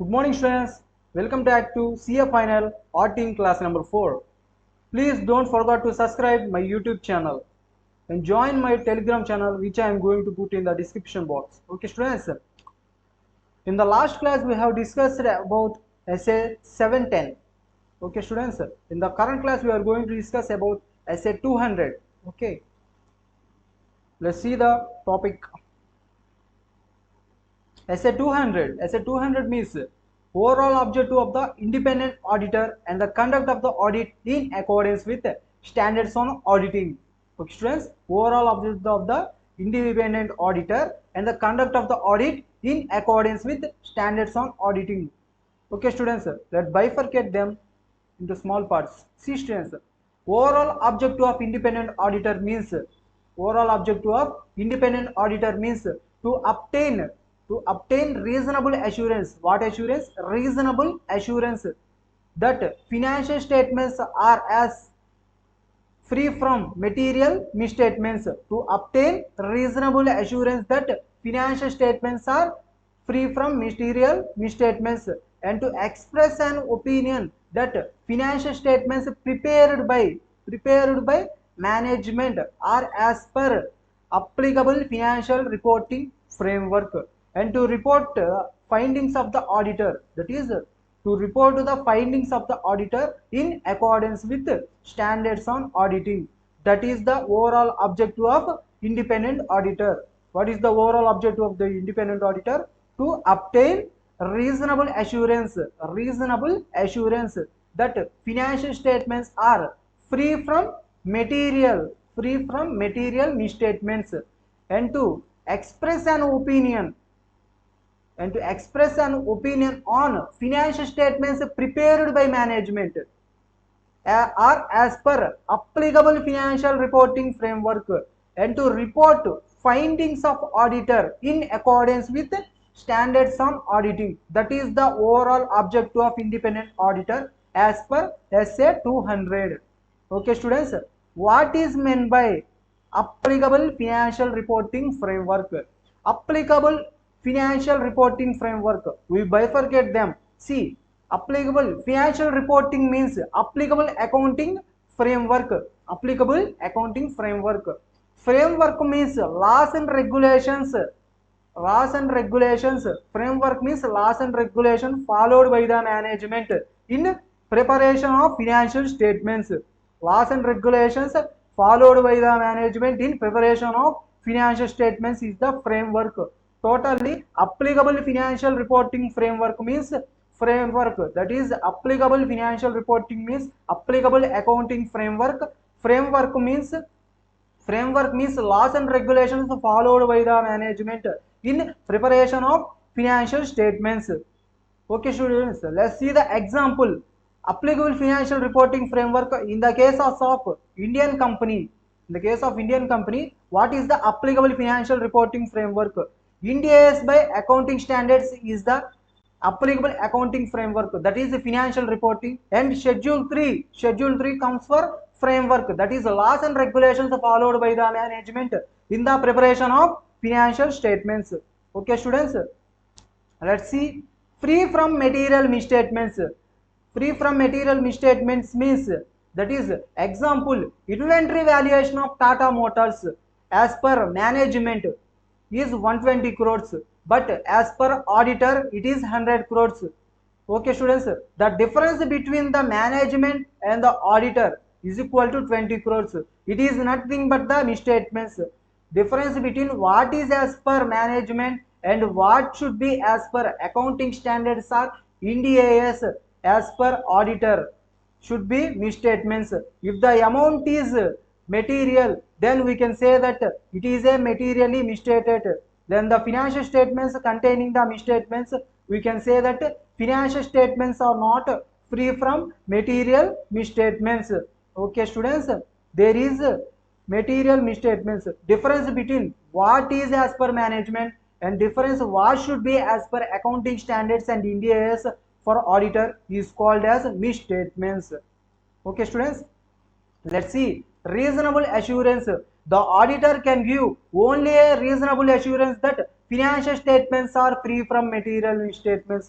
Good morning students, welcome back to CA Final Auditing class number 4. Please don't forget to subscribe my YouTube channel and join my Telegram channel which I am going to put in the description box. Okay students, in the last class we have discussed about essay 710. Okay students, in the current class we are going to discuss about essay 200. Okay, let's see the topic. Essay 200 means overall objective of the independent auditor and the conduct of the audit in accordance with standards on auditing. Okay students, overall objective of the independent auditor and the conduct of the audit in accordance with standards on auditing. Okay students, let's bifurcate them into small parts. See students, overall objective of independent auditor means to obtain reasonable assurance. What assurance? Reasonable assurance that financial statements are as free from material misstatements. To obtain reasonable assurance that financial statements are free from material misstatements, and to express an opinion that financial statements prepared by management are as per applicable financial reporting framework, and to report findings of the auditor, that is to report the findings of the auditor in accordance with standards on auditing. That is the overall objective of independent auditor. What is the overall objective of the independent auditor? To obtain reasonable assurance that financial statements are free from material misstatements, and to express an opinion on financial statements prepared by management are as per applicable financial reporting framework, and to report findings of auditor in accordance with standards on auditing. That is the overall objective of independent auditor as per essay 200. Okay students, what is meant by applicable financial reporting framework? Applicable financial reporting framework, we bifurcate them. See, applicable financial reporting means applicable accounting framework. Framework means laws and regulations. Framework means laws and regulations followed by the management in preparation of financial statements. Laws and regulations followed by the management in preparation of financial statements is the framework. Totally, applicable financial reporting framework means framework, that is applicable financial reporting means applicable accounting framework. Framework means laws and regulations followed by the management in preparation of financial statements. Okay students, let's see the example. Applicable financial reporting framework in the case of Indian company. What is the applicable financial reporting framework? Ind AS by accounting standards is the applicable accounting framework, that is the financial reporting, and schedule 3 comes for framework, that is laws and regulations followed by the management in the preparation of financial statements. Okay students, let's see free from material misstatements. Free from material misstatements means, that is example, inventory valuation of Tata Motors as per management is 120 crores, but as per auditor it is 100 crores. Okay students, the difference between the management and the auditor is equal to 20 crores. It is nothing but the misstatements. Difference between what is as per management and what should be as per accounting standards are Ind AS, as per auditor should be misstatements. If the amount is material, then we can say that it is a materially misstated. Then the financial statements containing the misstatements, we can say that financial statements are not free from material misstatements. Okay students, there is material misstatements. Difference between what is as per management and difference what should be as per accounting standards and Ind AS for auditor is called as misstatements. Okay students, let's see reasonable assurance. The auditor can give only a reasonable assurance that financial statements are free from material misstatements.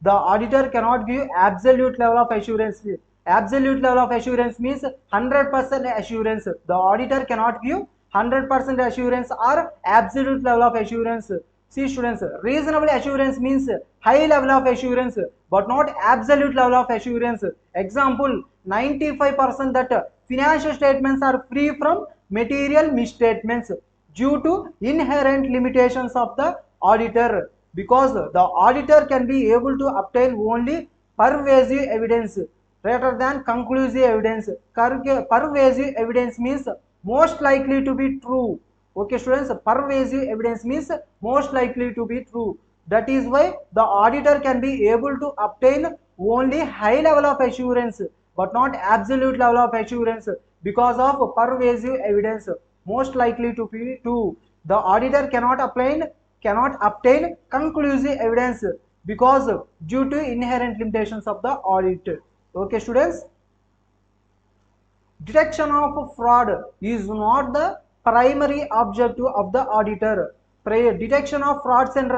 The auditor cannot give absolute level of assurance. Absolute level of assurance means 100% assurance. The auditor cannot give 100% assurance or absolute level of assurance. See students, reasonable assurance means high level of assurance but not absolute level of assurance. Example, 95% that financial statements are free from material misstatements due to inherent limitations of the auditor, because the auditor can be able to obtain only pervasive evidence rather than conclusive evidence. Pervasive evidence means most likely to be true. Okay students, pervasive evidence means most likely to be true. That is why the auditor can be able to obtain only high level of assurance but not absolute level of assurance because of pervasive evidence most likely to be true. The auditor cannot obtain conclusive evidence because due to inherent limitations of the audit. Okay students, detection of fraud is not the primary objective of the auditor. Detection of frauds and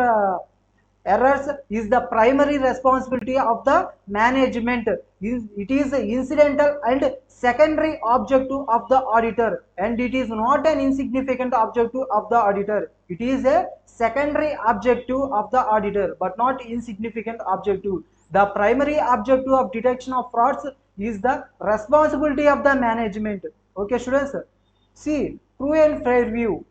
errors is the primary responsibility of the management. It is incidental and secondary objective of the auditor, and it is not an insignificant objective of the auditor. It is a secondary objective of the auditor but not insignificant objective. The primary objective of detection of frauds is the responsibility of the management. Okay students, see, true and fair view.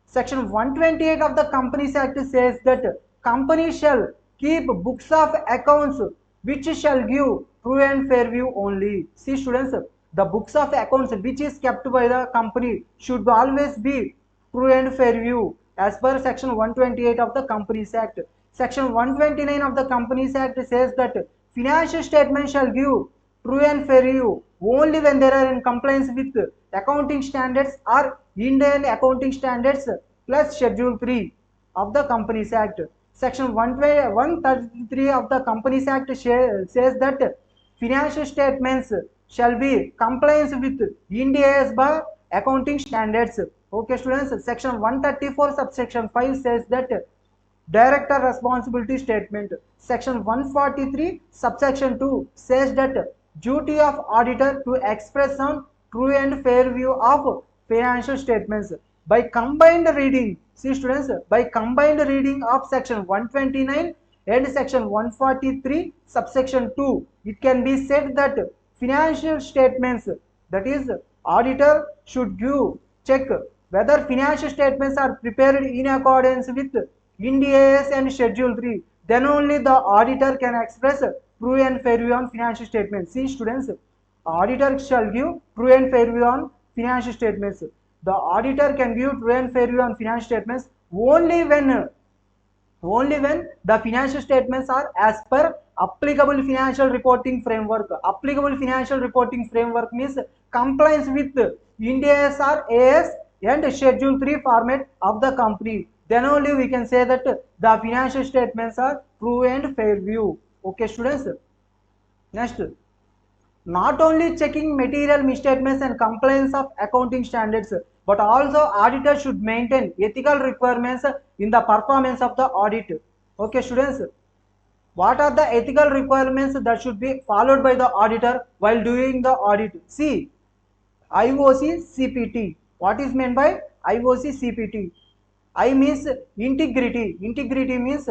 Section 128 of the Companies Act says that company shall keep books of accounts which shall give true and fair view only. See students, the books of accounts which is kept by the company should always be true and fair view as per section 128 of the Companies Act. Section 129 of the Companies Act says that financial statements shall give true and fair view only when they are in compliance with accounting standards or Indian accounting standards plus Schedule 3 of the Companies Act. Section 133 of the Companies Act says that financial statements shall be compliance with India's accounting standards. Okay students, section 134 subsection 5 says that director responsibility statement. Section 143 subsection 2 says that duty of auditor to express on true and fair view of financial statements. By combined reading, see students, by combined reading of section 129 and section 143 subsection 2, it can be said that financial statements, that is auditor should check whether financial statements are prepared in accordance with Ind AS and Schedule 3, then only the auditor can express true and fair view on financial statements. See students, auditor shall give true and fair view on financial statements. The auditor can give true and fair view on financial statements only when the financial statements are as per applicable financial reporting framework. Applicable financial reporting framework means compliance with Ind AS or AS and Schedule 3 format of the company. Then only we can say that the financial statements are true and fair view. Okay students, next, not only checking material misstatements and compliance of accounting standards, but also auditor should maintain ethical requirements in the performance of the audit. Okay students, what are the ethical requirements that should be followed by the auditor while doing the audit? See, IOC CPT. What is meant by IOC CPT? I means integrity. Integrity means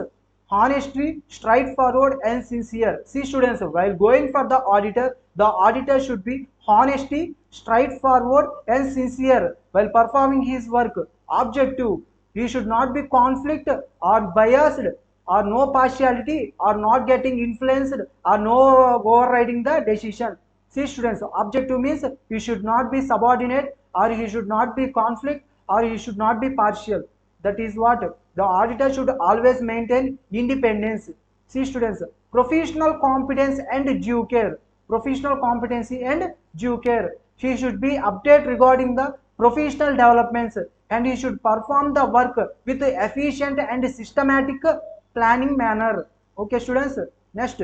honesty, straightforward and sincere. See students, while going for the auditor should be honesty, straightforward and sincere while performing his work. Objective, he should not be conflict or biased or no partiality or not getting influenced or no overriding the decision. See students, objective means he should not be subordinate or he should not be conflict or he should not be partial. That is what the auditor should always maintain independence. See students, professional competence and due care. Professional competency and due care. He should be updated regarding the professional developments and he should perform the work with efficient and systematic planning manner. Okay students, next,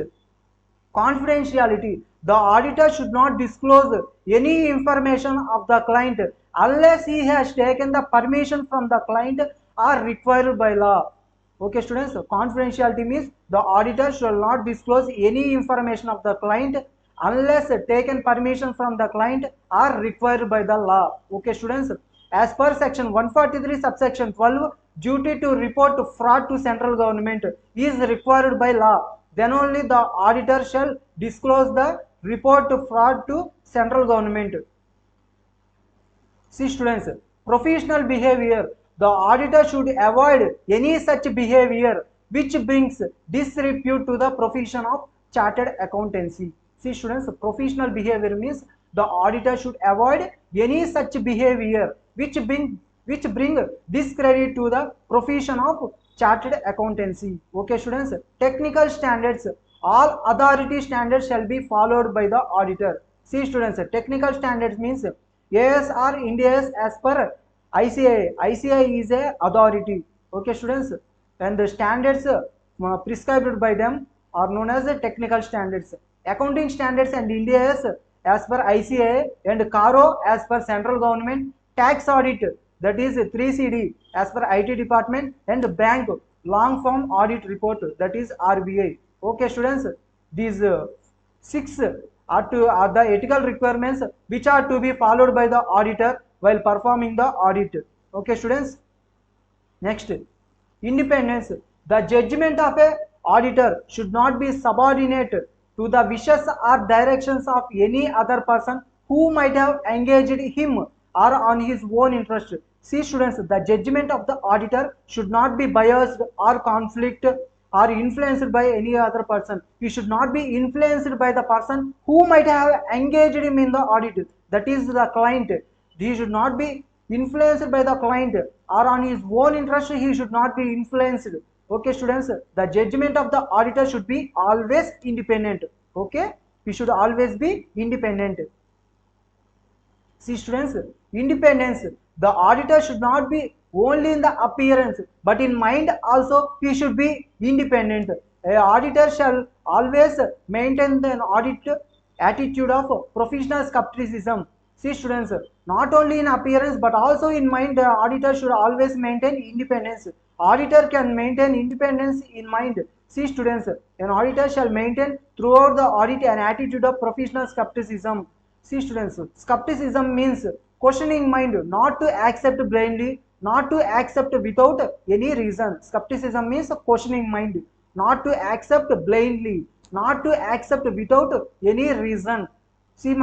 confidentiality. The auditor should not disclose any information of the client unless he has taken the permission from the client or required by law. Okay students, confidentiality means the auditor shall not disclose any information of the client unless taken permission from the client or required by the law. Okay students, as per section 143 subsection 12, duty to report fraud to central government is required by law. Then only the auditor shall disclose the report to fraud to central government. See students, professional behavior. The auditor should avoid any such behavior which brings disrepute to the profession of chartered accountancy. See students, professional behavior means the auditor should avoid any such behavior which bring discredit to the profession of chartered accountancy. Okay students, technical standards. All authority standards shall be followed by the auditor. See students, technical standards means AS or Indias as per ICI. ICI is a authority. Okay students, and the standards prescribed by them are known as technical standards. Accounting standards and Indias as per ICI and CARO as per central government. Tax audit, that is 3CD as per IT department, and bank long form audit report, that is RBI. Okay students, these six are the ethical requirements which are to be followed by the auditor while performing the audit. Okay students, next, independence. The judgment of a auditor should not be subordinate to the wishes or directions of any other person who might have engaged him or on his own interest. See students, the judgment of the auditor should not be biased or conflict or influenced by any other person. He should not be influenced by the person who might have engaged him in the audit, that is the client. He should not be influenced by the client or on his own interest. He should not be influenced. Okay students, the judgment of the auditor should be always independent. Okay, he should always be independent. See students, independence. The auditor should not be only in the appearance but in mind also he should be independent. A auditor shall always maintain an audit attitude of professional skepticism. See students, not only in appearance but also in mind, the auditor should always maintain independence. Auditor can maintain independence in mind. See students, an auditor shall maintain throughout the audit an attitude of professional skepticism. See students, skepticism means questioning mind, not to accept blindly, not to accept without any reason. Skepticism means questioning mind, not to accept blindly, not to accept without any reason. See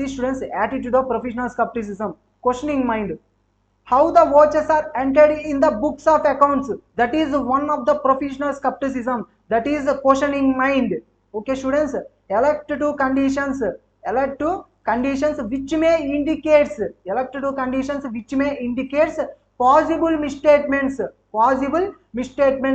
students, attitude of professional skepticism, questioning mind. How the watches are entered in the books of accounts, that is one of the professional skepticism, that is questioning mind. Okay students, elect to conditions which may indicates, possible misstatements.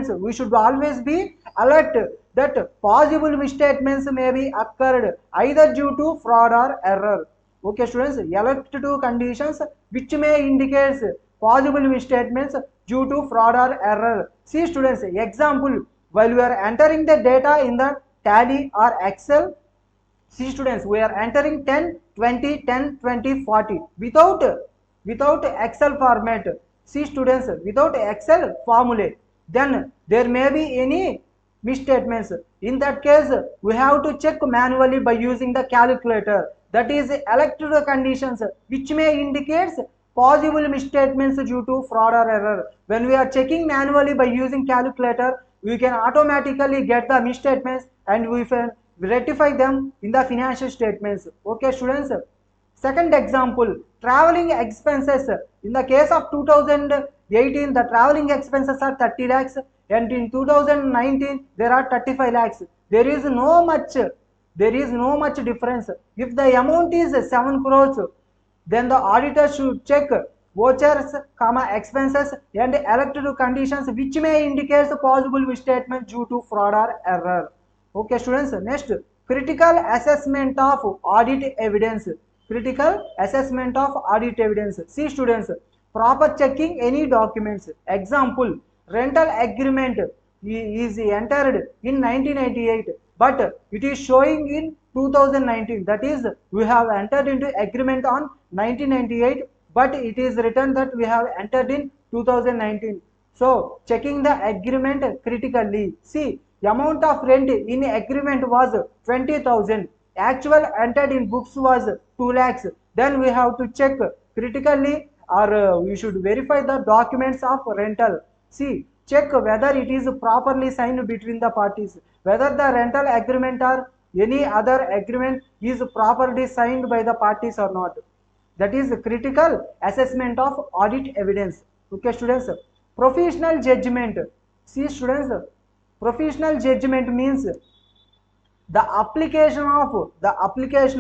We should always be alert that possible misstatements may be occurred either due to fraud or error. Okay students, elect to conditions which may indicate possible misstatements due to fraud or error. See students, example, while we are entering the data in the Tally or Excel, see students, we are entering 10, 20, 10, 20, 40 without Excel format. See students, without Excel formulae, then there may be any misstatements. In that case, we have to check manually by using the calculator. That is elected conditions which may indicate possible misstatements due to fraud or error. When we are checking manually by using calculator, we can automatically get the misstatements and we can rectify them in the financial statements. Okay students, second example, traveling expenses. In the case of 2018, the traveling expenses are 30 lakhs and in 2019 there are 35 lakhs. There is no much difference. If the amount is 7 crores, then the auditor should check vouchers, expenses and elected conditions which may indicate possible misstatement due to fraud or error. Okay students, next, critical assessment of audit evidence. See students, proper checking any documents. Example, rental agreement is entered in 1998 but it is showing in 2019. That is, we have entered into agreement on 1998 but it is written that we have entered in 2019. So checking the agreement critically. See, amount of rent in agreement was 20,000. Actual entered in books was 2 lakhs. Then we have to check critically, or we should verify the documents of rental. See, check whether it is properly signed between the parties, whether the rental agreement or any other agreement is properly signed by the parties or not. That is critical assessment of audit evidence. Okay, students. Professional judgment. See, students, professional judgment means the application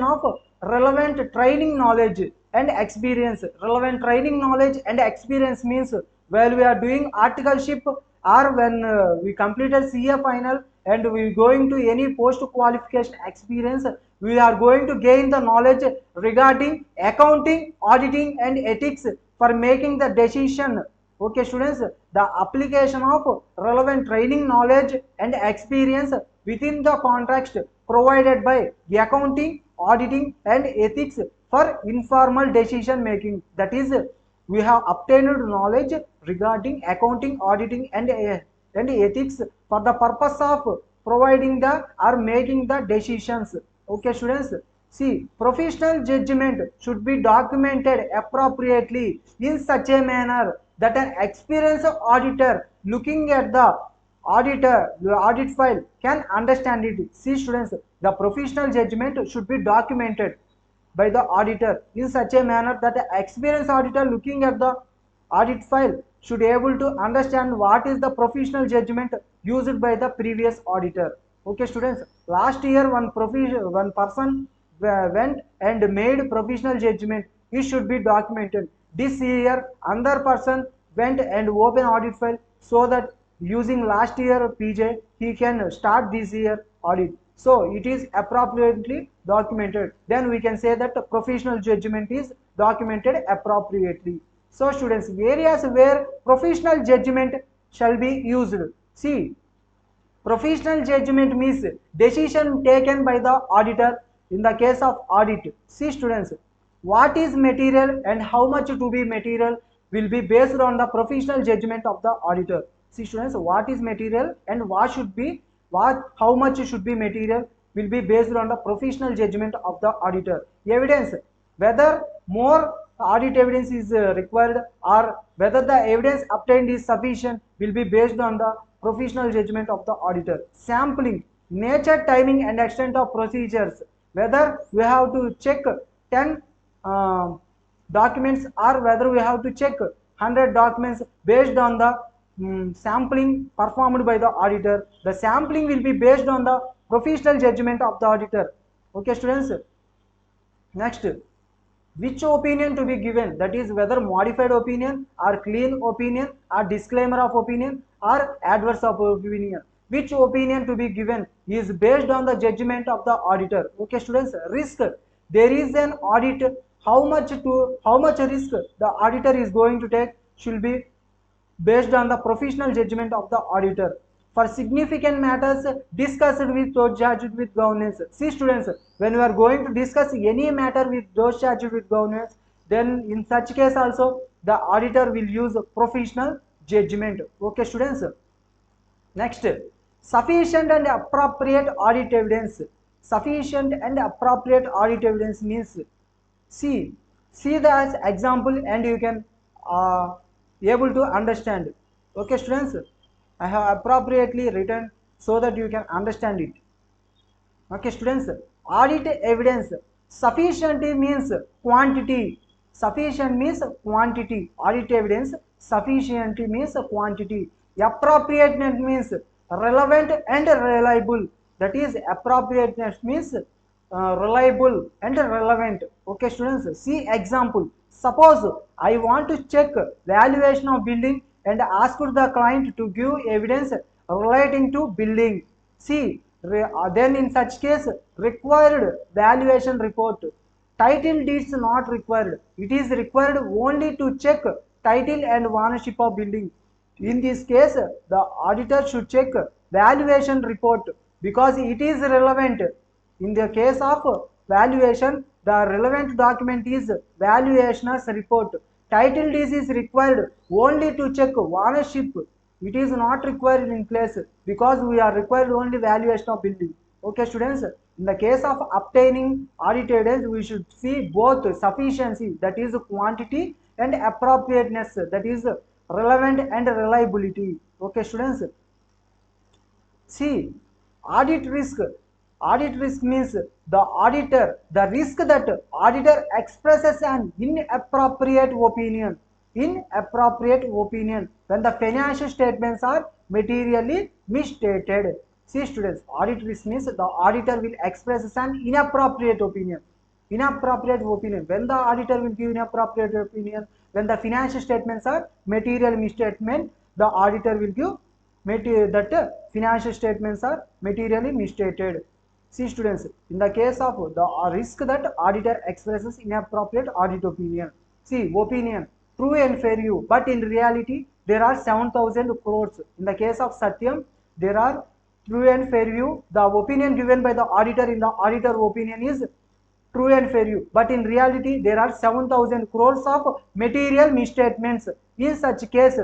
of relevant training knowledge and experience. Relevant training knowledge and experience means while we are doing articleship, or when we completed CA final and we going to any post qualification experience, we are going to gain the knowledge regarding accounting, auditing and ethics for making the decision. Okay, students, the application of relevant training knowledge and experience within the context provided by accounting, auditing and ethics for informal decision making. That is, we have obtained knowledge regarding accounting, auditing and ethics for the purpose of providing the or making the decisions. Okay, students. See, professional judgment should be documented appropriately in such a manner that an experienced auditor looking at the audit file can understand it. See, students, the professional judgment should be documented by the auditor in such a manner that an experienced auditor looking at the audit file should be able to understand what is the professional judgment used by the previous auditor. Okay, students, last year one person went and made professional judgment. It should be documented. This year another person went and open audit file, so that using last year PJ he can start this year audit. So it is appropriately documented. Then we can say that the professional judgment is documented appropriately. So students, areas where professional judgment shall be used. See, professional judgment means decision taken by the auditor in the case of audit. See, students, what is material and how much to be material will be based on the professional judgment of the auditor. See, students, what is material and how much should be material will be based on the professional judgment of the auditor. Evidence, whether more audit evidence is required or whether the evidence obtained is sufficient will be based on the professional judgment of the auditor. Sampling, nature, timing and extent of procedures, whether we have to check 10 documents or whether we have to check 100 documents based on the sampling performed by the auditor. The sampling will be based on the professional judgment of the auditor. Okay, students. Next, which opinion to be given, that is whether modified opinion or clean opinion or disclaimer of opinion or adverse of opinion. Which opinion to be given is based on the judgment of the auditor. Okay, students. Risk, there is an audit, how much risk the auditor is going to take should be based on the professional judgment of the auditor. For significant matters discussed with those charged with governance. See, students, when we are going to discuss any matter with those charged with governance, then in such case also the auditor will use professional judgment. Okay, students. Next, sufficient and appropriate audit evidence. Sufficient and appropriate audit evidence means, see the example and you can able to understand. Okay, students, I have appropriately written so that you can understand it. Okay, students, audit evidence. Sufficient means quantity. Sufficient means quantity. Audit evidence. Sufficient means quantity. Appropriateness means relevant and reliable. That is, appropriateness means reliable and relevant. Okay, students, see example. Suppose I want to check valuation of building and ask the client to give evidence relating to building. See, then in such case required valuation report. Title deeds not required. It is required only to check title and ownership of building. In this case, the auditor should check valuation report because it is relevant. In the case of valuation, the relevant document is valuation's report. Title deed is required only to check ownership. It is not required in place because we are required only valuation of building. Okay, students. In the case of obtaining audit evidence, we should see both sufficiency, that is quantity, and appropriateness, that is relevant and reliability. Okay, students. See, audit risk. Audit risk means the risk that auditor expresses an inappropriate opinion. Inappropriate opinion when the financial statements are materially misstated. See, students, audit risk means the auditor will express an inappropriate opinion. Inappropriate opinion. When the auditor will give inappropriate opinion, when the financial statements are material misstatement, the auditor will give financial statements are materially misstated. See, students, in the case of the risk that auditor expresses inappropriate audit opinion. See, opinion, true and fair view, but in reality there are 7,000 crores. In the case of Satyam, there are true and fair view. The opinion given by the auditor in the auditor opinion is true and fair view, but in reality there are 7,000 crores of material misstatements. In such case,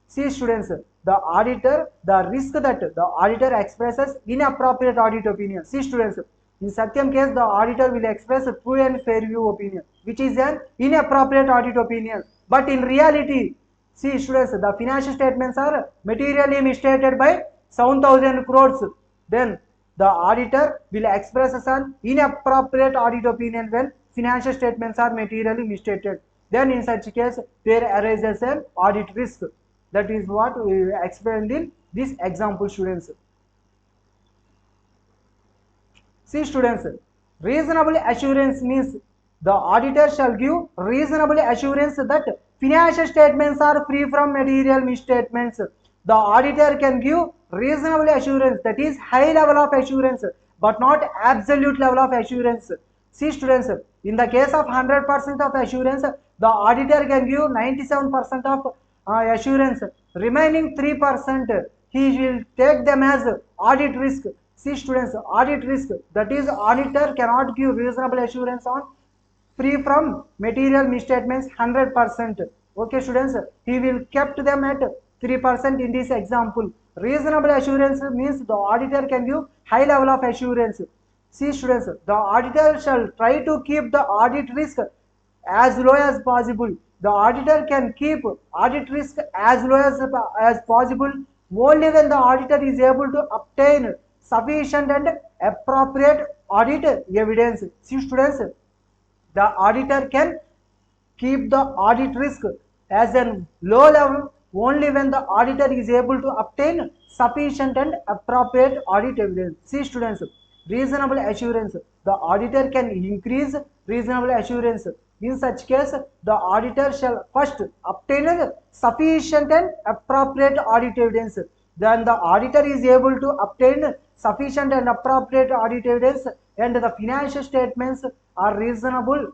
see, students, the risk that the auditor expresses inappropriate audit opinion. See, students, in Satyam case, the auditor will express a true and fair view opinion, which is an inappropriate audit opinion. But in reality, see, students, the financial statements are materially misstated by 7,000 crores. Then the auditor will express an inappropriate audit opinion when financial statements are materially misstated. Then in such case, there arises an audit risk. That is what we explained in this example, students. See, students, reasonable assurance means the auditor shall give reasonable assurance that financial statements are free from material misstatements. The auditor can give reasonable assurance, that is high level of assurance, but not absolute level of assurance. See, students, in the case of 100% of assurance, the auditor can give 97% of assurance. Remaining 3%, he will take them as audit risk. See, students, audit risk, that is auditor cannot give reasonable assurance on free from material misstatements 100%. Okay, students, he will kept them at 3% in this example. Reasonable assurance means the auditor can give high level of assurance. See, students, the auditor shall try to keep the audit risk as low as possible. The auditor can keep audit risk as low as possible only when the auditor is able to obtain sufficient and appropriate audit evidence. See, students, the auditor can keep the audit risk as a low level only when the auditor is able to obtain sufficient and appropriate audit evidence. See, students, reasonable assurance, the auditor can increase reasonable assurance. In such case, the auditor shall first obtain sufficient and appropriate audit evidence. Then the auditor is able to obtain sufficient and appropriate audit evidence and the financial statements are reasonable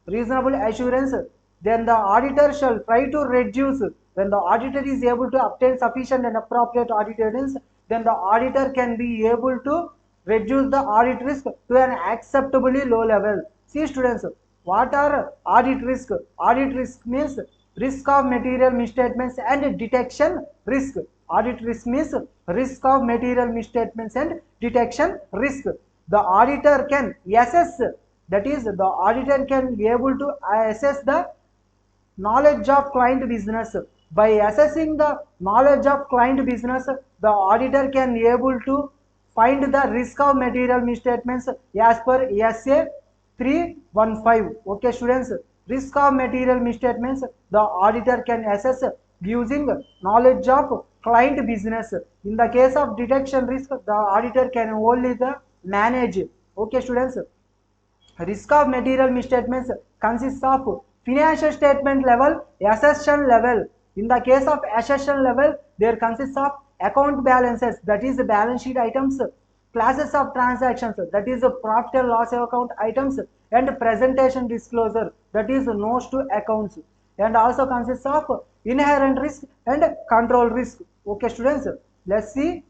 assurance. Then the auditor shall try to reduce. When the auditor is able to obtain sufficient and appropriate audit evidence, then the auditor can be able to reduce the audit risk to an acceptably low level. See, students, what are audit risk? Audit risk means risk of material misstatements and detection risk. Audit risk means risk of material misstatements and detection risk. The auditor can assess, that is, the auditor can be able to assess the knowledge of client business. By assessing the knowledge of client business, the auditor can be able to find the risk of material misstatements as per SA 315. Okay, students, risk of material misstatements the auditor can assess using knowledge of client business. In the case of detection risk, the auditor can only manage. Okay, students, risk of material misstatements consists of financial statement level, assertion level. In the case of assertion level, there consists of account balances, that is the balance sheet items, classes of transactions, that is the profit and loss account items, and presentation disclosure, that is notes to accounts, and also consists of inherent risk and control risk. Okay, students, let's see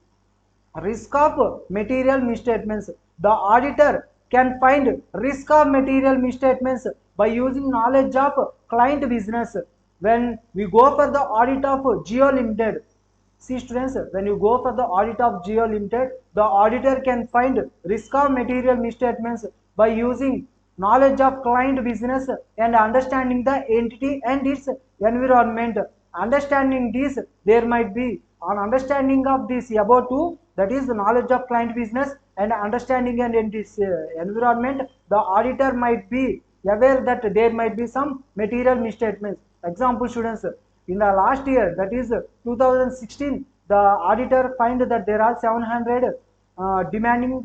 risk of material misstatements. The auditor can find risk of material misstatements by using knowledge of client business. When we go for the audit of Geo Limited, see students, when you go for the audit of Geo Limited, the auditor can find risk of material misstatements by using knowledge of client business and understanding the entity and its environment. Understanding this, there might be an understanding of this about two, that is the knowledge of client business and understanding and in this environment, the auditor might be aware that there might be some material misstatements. Example students, in the last year, that is 2016, the auditor find that there are 700 demanding,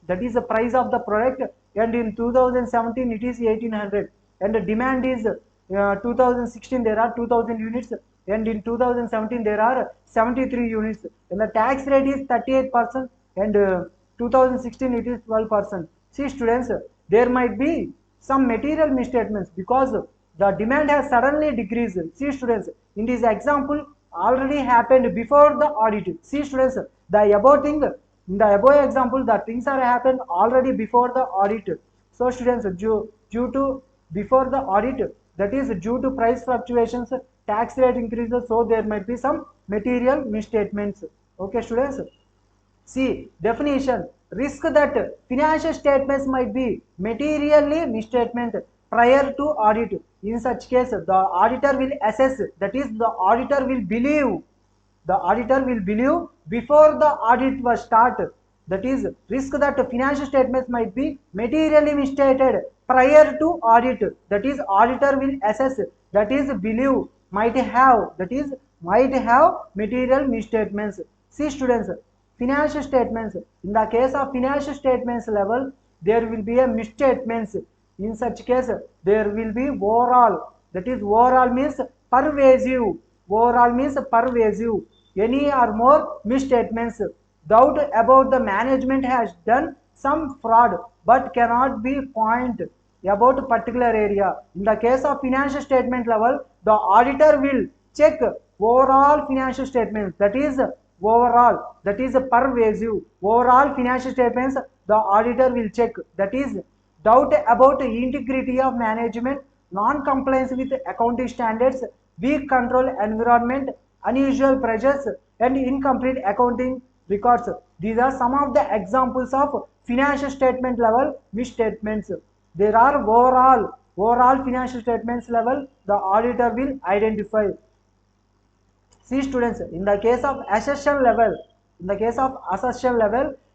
that is the price of the product, and in 2017 it is 1800, and the demand is 2016 there are 2000 units, and in 2017 there are 73 units, and the tax rate is 38%, and 2016 it is 12%. See students, there might be some material misstatements because the demand has suddenly decreased. See students, in this example already happened before the audit. See students, the above thing, in the above example, the things are happened already before the audit. So students, due to before the audit, that is due to price fluctuations, tax rate increases, so there might be some material misstatements. Okay students. See, definition, risk that financial statements might be materially misstatement prior to audit. In such case, the auditor will assess, that is the auditor will believe before the audit was started. That is, risk that financial statements might be materially misstated prior to audit. That is, auditor will assess, that is believe, might have material misstatements. See students, financial statements, in the case of financial statements level, there will be a misstatements. In such case, there will be overall, that is overall means pervasive, any or more misstatements. Doubt about the management has done some fraud but cannot be point about a particular area. In the case of financial statement level, the auditor will check overall financial statements, that is overall, that is pervasive, overall financial statements the auditor will check. That is, doubt about the integrity of management, non-compliance with accounting standards, weak control environment, unusual pressures, and incomplete accounting records. These are some of the examples of financial statement level misstatements. There are overall financial statements level, the auditor will identify. See students, in the case of assertion level,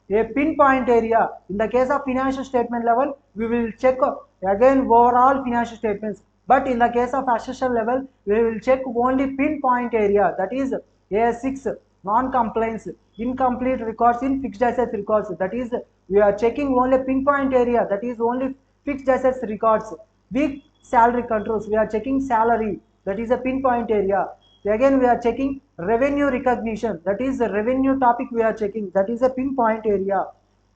a pinpoint area. In the case of financial statement level, we will check again overall financial statements. But in the case of assertion level, we will check only pinpoint area. That is AS6, non-compliance, incomplete records in fixed assets records. That is, we are checking only pinpoint area. That is only fixed assets records. Weak salary controls, we are checking salary. That is a pinpoint area. Again we are checking revenue recognition, that is the revenue topic we are checking, that is a pinpoint area.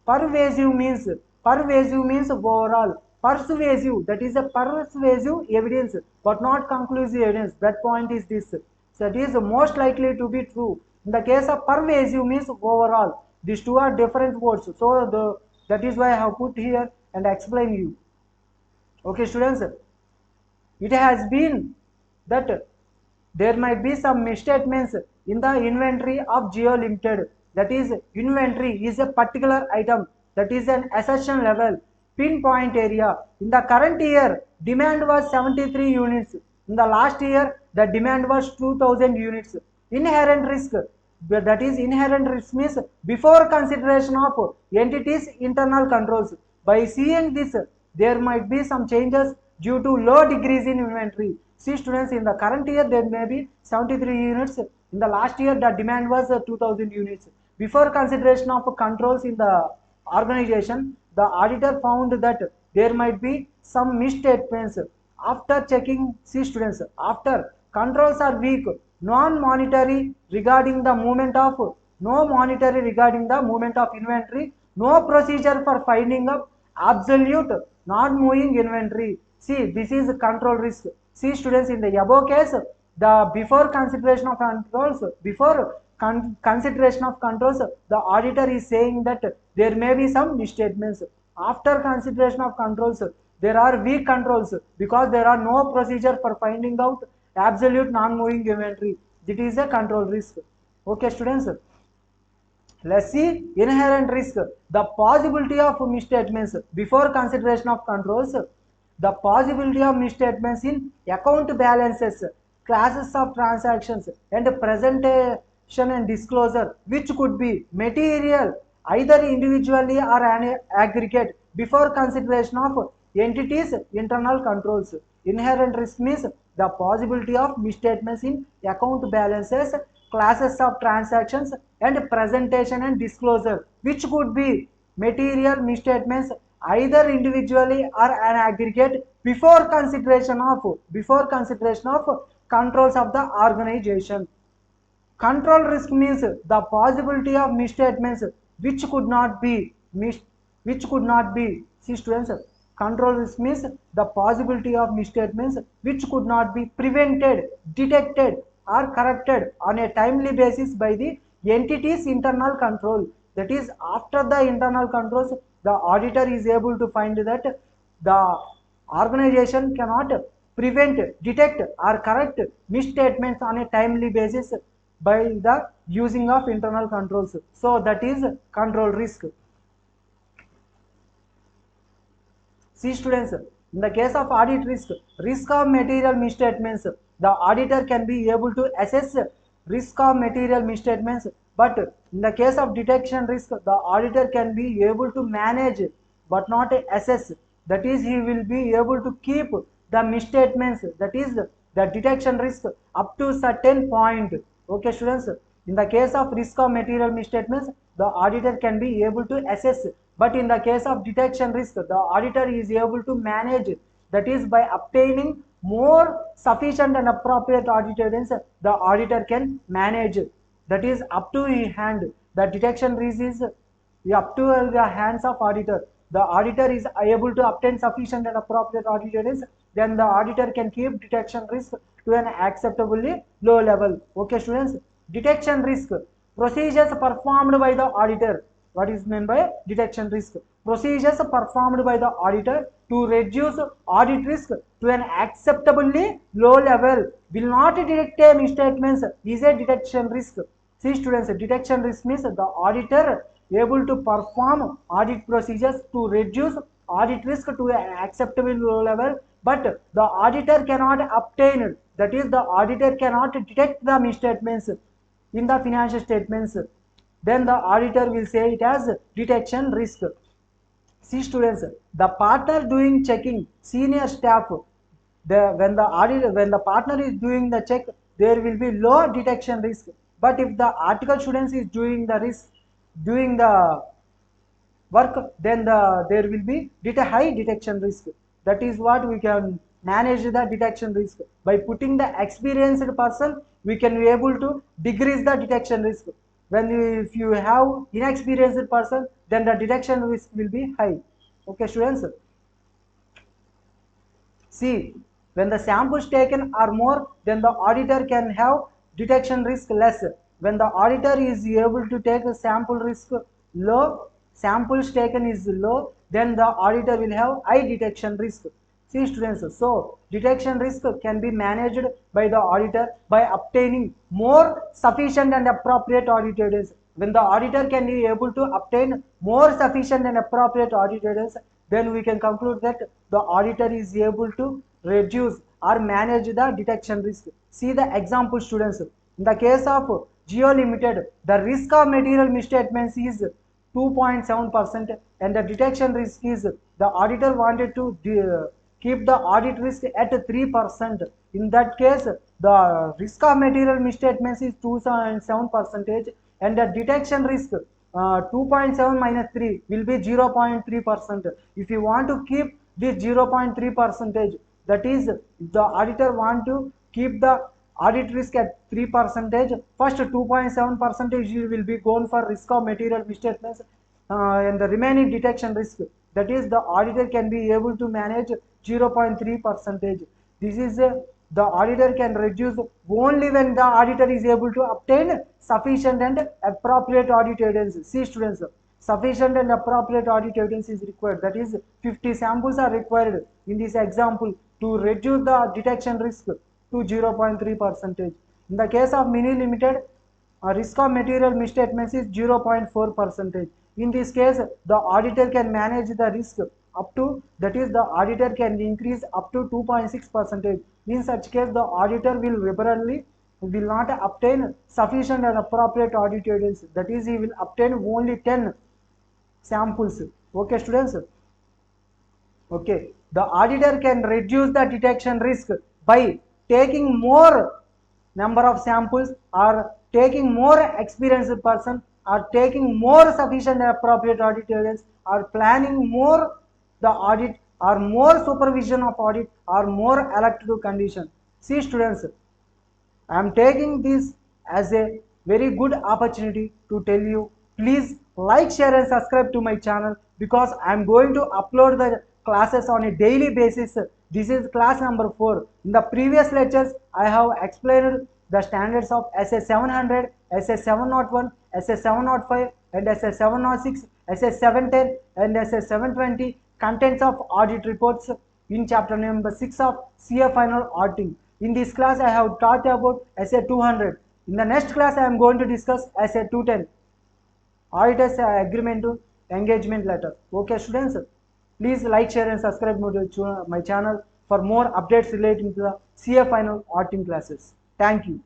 Pervasive means overall. Persuasive, that is a persuasive evidence but not conclusive evidence, that point is this. So that is most likely to be true. In the case of pervasive means overall. These two are different words, so that is why I have put here and explain you. Okay students, it has been that there might be some misstatements in the inventory of Geo Limited. That is, inventory is a particular item, that is an assertion level, pinpoint area. In the current year, demand was 73 units. In the last year, the demand was 2000 units. Inherent risk, that is inherent risk means before consideration of entities internal controls. By seeing this, there might be some changes due to low decrease in inventory. See students, in the current year there may be 73 units. In the last year the demand was 2000 units. Before consideration of controls in the organization, the auditor found that there might be some misstatements. After checking, see students, after controls are weak, no monetary regarding the movement of inventory, no procedure for finding up absolute not moving inventory. See, this is control risk. See students, in the above case, the before consideration of controls, the auditor is saying that there may be some misstatements. after consideration of controls, there are weak controls because there are no procedure for finding out absolute non-moving inventory. It is a control risk. Okay, students. Let's see inherent risk. The possibility of misstatements before consideration of controls. The possibility of misstatements in account balances, classes of transactions, and presentation and disclosure, which could be material either individually or an aggregate before consideration of entities' internal controls. Inherent risk means the possibility of misstatements in account balances, classes of transactions, and presentation and disclosure, which could be material misstatements either individually or an aggregate before consideration of controls of the organization. Control risk means the possibility of misstatements which could not be see students, control risk means the possibility of misstatements which could not be prevented, detected or corrected on a timely basis by the entity's internal control. That is, after the internal controls, the auditor is able to find that the organization cannot prevent, detect or correct misstatements on a timely basis by the using of internal controls. So that is control risk. See students, in the case of audit risk, risk of material misstatements, the auditor can be able to assess risk of material misstatements, but in the case of detection risk, the auditor can be able to manage but not assess. That is, he will be able to keep the misstatements, that is the detection risk, up to certain point. Okay students, in the case of risk of material misstatements, the auditor can be able to assess, but in the case of detection risk, the auditor is able to manage. That is, by obtaining more sufficient and appropriate audit evidence, the auditor can manage. That is up to his hand. The detection risk is up to the hands of auditor. The auditor is able to obtain sufficient and appropriate audit evidence, then the auditor can keep detection risk to an acceptably low level. Okay students, detection risk, procedures performed by the auditor. What is meant by detection risk? Procedures performed by the auditor to reduce audit risk to an acceptably low level will not detect a misstatements is a detection risk. See students, detection risk means the auditor able to perform audit procedures to reduce audit risk to an acceptable low level, but the auditor cannot obtain, that is, the auditor cannot detect the misstatements in the financial statements. Then the auditor will say it as detection risk. See students, the partner doing checking, senior staff, when the partner is doing the check, there will be low detection risk. But if the article students is doing the work, then there will be high detection risk. That is what we can manage the detection risk. By putting the experienced person, we can be able to decrease the detection risk. If you have inexperienced person, then the detection risk will be high. Okay students, see, when the samples taken are more, then the auditor can have detection risk less. When the auditor is able to take a sample risk low, samples taken is low, then the auditor will have high detection risk. See students, so detection risk can be managed by the auditor by obtaining more sufficient and appropriate audit evidence. When the auditor can be able to obtain more sufficient and appropriate audit evidence, then we can conclude that the auditor is able to reduce or manage the detection risk. See the example students. In the case of Geo Limited, the risk of material misstatements is 2.7% and the detection risk is, the auditor wanted to keep the audit risk at 3%. In that case, the risk of material misstatements is 2.7% and the detection risk 2.7 minus 3 will be 0.3%. If you want to keep this 0.3%, that is, if the auditor want to keep the audit risk at 3%, first 2.7% will be gone for risk of material misstatements and the remaining detection risk, that is, the auditor can be able to manage 0.3%. This is the auditor can reduce only when the auditor is able to obtain sufficient and appropriate audit evidence. See students, sufficient and appropriate audit evidence is required. That is, 50 samples are required in this example to reduce the detection risk to 0.3%. In the case of mini limited, risk of material misstatements is 0.4%. In this case, the auditor can manage the risk up to, that is, the auditor can increase up to 2.6%. In such case, the auditor will liberally will not obtain sufficient and appropriate audit evidence. That is, he will obtain only 10 samples. Okay, students. Okay, the auditor can reduce the detection risk by taking more number of samples, or taking more experienced person, or taking more sufficient and appropriate audit evidence, or planning more the audit, or more supervision of audit, or more alert to condition. See students, I am taking this as a very good opportunity to tell you, please like, share and subscribe to my channel, because I am going to upload the classes on a daily basis. This is class number 4. In the previous lectures, I have explained the standards of SS 700, SS 701, SS 705 and SS 706, SS 710 and SS 720 contents of audit reports in chapter number 6 of CA final auditing. In this class, I have taught about SA 200. In the next class, I am going to discuss SA 210. Auditor's agreement to engagement letter. Okay, students, please like, share, and subscribe to my channel for more updates relating to the CA final auditing classes. Thank you.